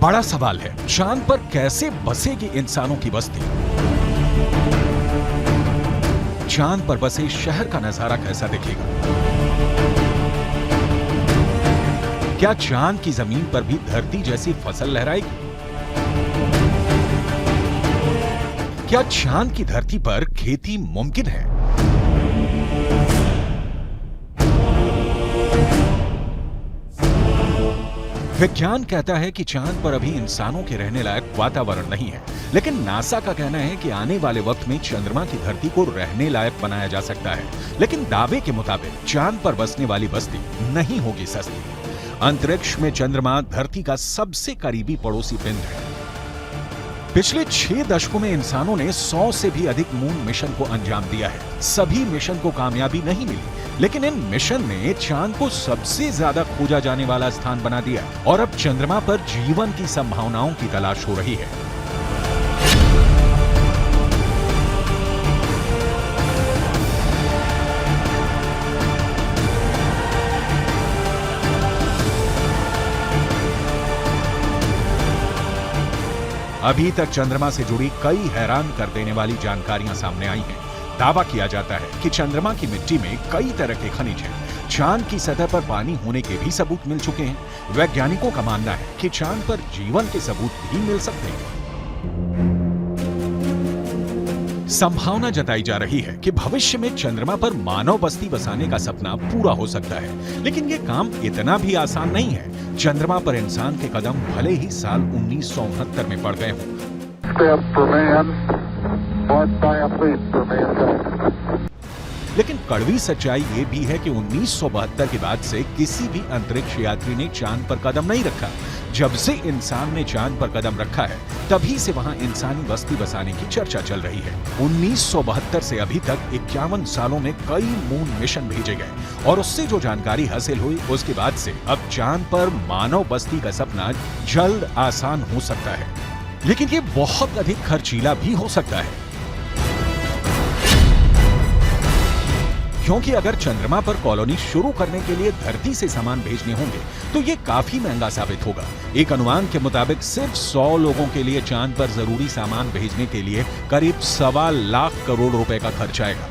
बड़ा सवाल है, चांद पर कैसे बसेगी इंसानों की बस्ती? चांद पर बसे शहर का नजारा कैसा दिखेगा? क्या चांद की जमीन पर भी धरती जैसी फसल लहराएगी? क्या चांद की धरती पर खेती मुमकिन है? विज्ञान कहता है कि चांद पर अभी इंसानों के रहने लायक वातावरण नहीं है, लेकिन नासा का कहना है कि आने वाले वक्त में चंद्रमा की धरती को रहने लायक बनाया जा सकता है। लेकिन दावे के मुताबिक चांद पर बसने वाली बस्ती नहीं होगी सस्ती। अंतरिक्ष में चंद्रमा धरती का सबसे करीबी पड़ोसी पिंड है। पिछले 6 दशकों में इंसानों ने 100 से भी अधिक मून मिशन को अंजाम दिया है। सभी मिशन को कामयाबी नहीं मिली, लेकिन इन मिशन ने चांद को सबसे ज्यादा खोजा जाने वाला स्थान बना दिया और अब चंद्रमा पर जीवन की संभावनाओं की तलाश हो रही है। अभी तक चंद्रमा से जुड़ी कई हैरान कर देने वाली जानकारियां सामने आई हैं। दावा किया जाता है कि चंद्रमा की मिट्टी में कई तरह के खनिज हैं। चांद की सतह पर पानी होने के भी सबूत मिल चुके हैं। वैज्ञानिकों का मानना है कि चांद पर जीवन के सबूत भी मिल सकते हैं। संभावना जताई जा रही है कि भविष्य में चंद्रमा पर मानव बस्ती बसाने का सपना पूरा हो सकता है, लेकिन ये काम इतना भी आसान नहीं है। चंद्रमा पर इंसान के कदम भले ही साल 1969 में पड़ गए हों, लेकिन कड़वी सच्चाई ये भी है कि 1972 के बाद से किसी भी अंतरिक्ष यात्री ने चांद पर कदम नहीं रखा। जब से इंसान ने चांद पर कदम रखा है, तभी से वहां इंसानी बस्ती बसाने की चर्चा चल रही है। 1972 से अभी तक 51 सालों में कई मून मिशन भेजे गए और उससे जो जानकारी हासिल हुई, उसके बाद से अब चांद पर मानव बस्ती का सपना जल्द आसान हो सकता है, लेकिन ये बहुत अधिक खर्चीला भी हो सकता है। क्योंकि अगर चंद्रमा पर कॉलोनी शुरू करने के लिए धरती से सामान भेजने होंगे तो ये काफी महंगा साबित होगा। एक अनुमान के मुताबिक सिर्फ 100 लोगों के लिए चांद पर जरूरी सामान भेजने के लिए करीब 1.25 लाख करोड़ रुपए का खर्च आएगा।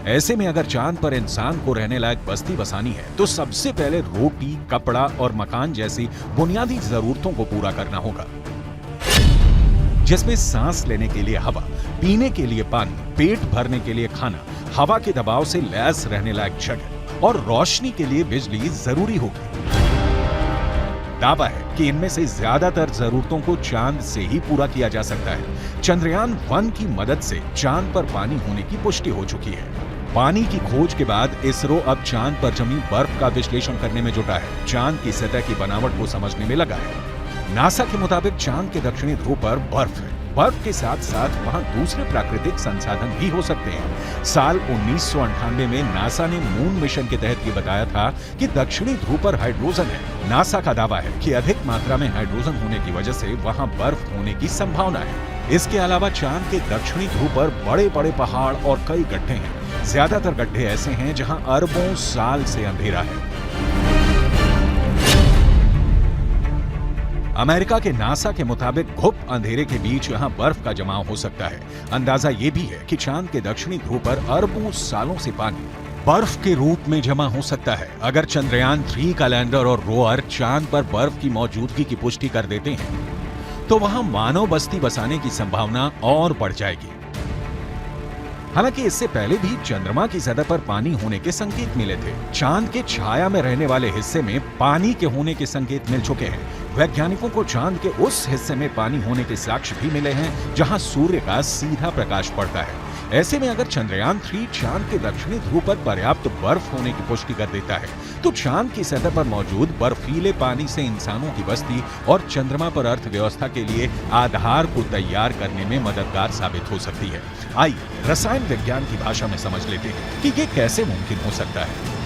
ऐसे में अगर चांद पर इंसान को रहने लायक बस्ती बसानी है तो सबसे पहले रोटी, कपड़ा और मकान जैसी बुनियादी जरूरतों को पूरा करना होगा, जिसमें सांस लेने के लिए हवा, पीने के लिए पानी, पेट भरने के लिए खाना, हवा के दबाव से लैस रहने लायक जगह और रोशनी के लिए बिजली जरूरी होगी। दावा है कि इनमें से ज्यादातर जरूरतों को चांद से ही पूरा किया जा सकता है। चंद्रयान 1 की मदद से चांद पर पानी होने की पुष्टि हो चुकी है। पानी की खोज के बाद इसरो अब चांद पर जमी बर्फ का विश्लेषण करने में जुटा है। चांद की सतह की बनावट को समझने में लगा है। नासा के मुताबिक चांद के दक्षिणी ध्रुव पर बर्फ है। बर्फ के साथ साथ वहां दूसरे प्राकृतिक संसाधन भी हो सकते हैं। साल 1998 में नासा ने मून मिशन के तहत ये बताया था कि दक्षिणी ध्रुव पर हाइड्रोजन है। नासा का दावा है कि अधिक मात्रा में हाइड्रोजन होने की वजह से वहां बर्फ होने की संभावना है। इसके अलावा चांद के दक्षिणी ध्रुव पर बड़े बड़े पहाड़ और कई गड्ढे हैं। ज्यादातर गड्ढे ऐसे हैं जहां अरबों साल से अंधेरा है। अमेरिका के नासा के मुताबिक घुप अंधेरे के बीच यहां बर्फ का जमाव हो सकता है। अंदाजा यह भी है कि चांद के दक्षिणी ध्रुव पर अरबों सालों से पानी बर्फ के रूप में जमा हो सकता है। अगर चंद्रयान 3 का लैंडर और रोअर चांद पर बर्फ की मौजूदगी की पुष्टि कर देते हैं तो वहां मानव बस्ती बसाने की संभावना और बढ़ जाएगी। हालांकि इससे पहले भी चंद्रमा की सतह पर पानी होने के संकेत मिले थे। चांद के छाया में रहने वाले हिस्से में पानी के होने के संकेत मिल चुके हैं। वैज्ञानिकों को चांद के उस हिस्से में पानी होने के साक्ष्य भी मिले हैं जहां सूर्य का सीधा प्रकाश पड़ता है। ऐसे में अगर चंद्रयान 3 चांद के दक्षिणी ध्रुव पर पर्याप्त बर्फ होने की पुष्टि कर देता है तो चांद की सतह पर मौजूद बर्फीले पानी से इंसानों की बस्ती और चंद्रमा पर अर्थव्यवस्था के लिए आधार को तैयार करने में मददगार साबित हो सकती है। आइए रसायन विज्ञान की भाषा में समझ लेते हैं कि ये कैसे मुमकिन हो सकता है।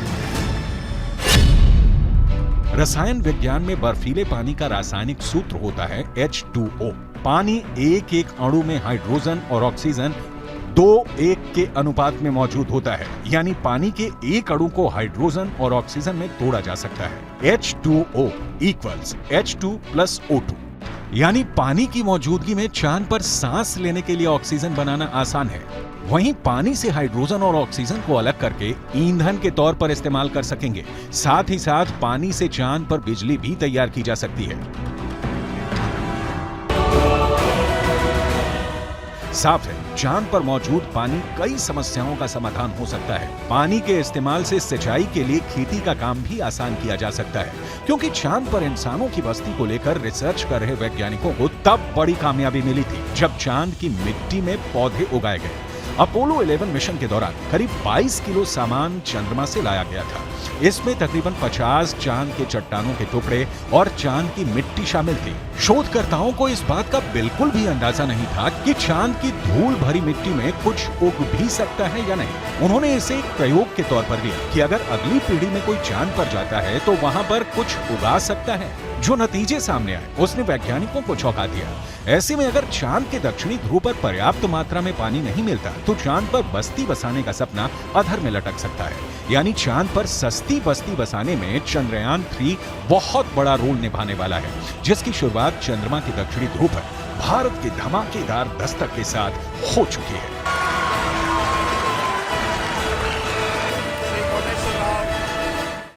रसायन विज्ञान में बर्फीले पानी का रासायनिक सूत्र होता है H2O। पानी एक एक अणु में हाइड्रोजन और ऑक्सीजन 2:1 के अनुपात में मौजूद होता है, यानी पानी के एक अणु को हाइड्रोजन और ऑक्सीजन में तोड़ा जा सकता है। H2O equals H2 plus O2, यानी पानी की मौजूदगी में चांद पर सांस लेने के लिए ऑक्सीजन बनाना आसान है। वहीं पानी से हाइड्रोजन और ऑक्सीजन को अलग करके ईंधन के तौर पर इस्तेमाल कर सकेंगे। साथ ही साथ पानी से चांद पर बिजली भी तैयार की जा सकती है। साफ है, चांद पर मौजूद पानी कई समस्याओं का समाधान हो सकता है। पानी के इस्तेमाल से सिंचाई के लिए खेती का काम भी आसान किया जा सकता है, क्योंकि चांद पर इंसानों की बस्ती को लेकर रिसर्च कर रहे वैज्ञानिकों को तब बड़ी कामयाबी मिली थी जब चांद की मिट्टी में पौधे उगाए गए। अपोलो 11 मिशन के दौरान करीब 22 किलो सामान चंद्रमा से लाया गया था। इसमें तकरीबन 50 चांद के चट्टानों के टुकड़े और चांद की मिट्टी शामिल थी। शोधकर्ताओं को इस बात का बिल्कुल भी अंदाजा नहीं था कि चांद की धूल भरी मिट्टी में कुछ उग भी सकता है या नहीं। उन्होंने इसे एक प्रयोग के तौर पर लिया कि अगर अगली पीढ़ी में कोई चांद पर जाता है तो वहां पर कुछ उगा सकता है। जो नतीजे सामने आए उसने वैज्ञानिकों को चौंका दिया। ऐसे में अगर चांद के दक्षिणी ध्रुव पर पर्याप्त मात्रा में पानी नहीं मिलता तो चांद पर बस्ती बसाने का सपना अधर में लटक सकता है। यानी चांद पर सस्ती बस्ती बसाने में चंद्रयान 3 बहुत बड़ा रोल निभाने वाला है, जिसकी शुरुआत चंद्रमा के दक्षिणी ध्रुव पर भारत के धमाकेदार दस्तक के साथ हो चुकी है।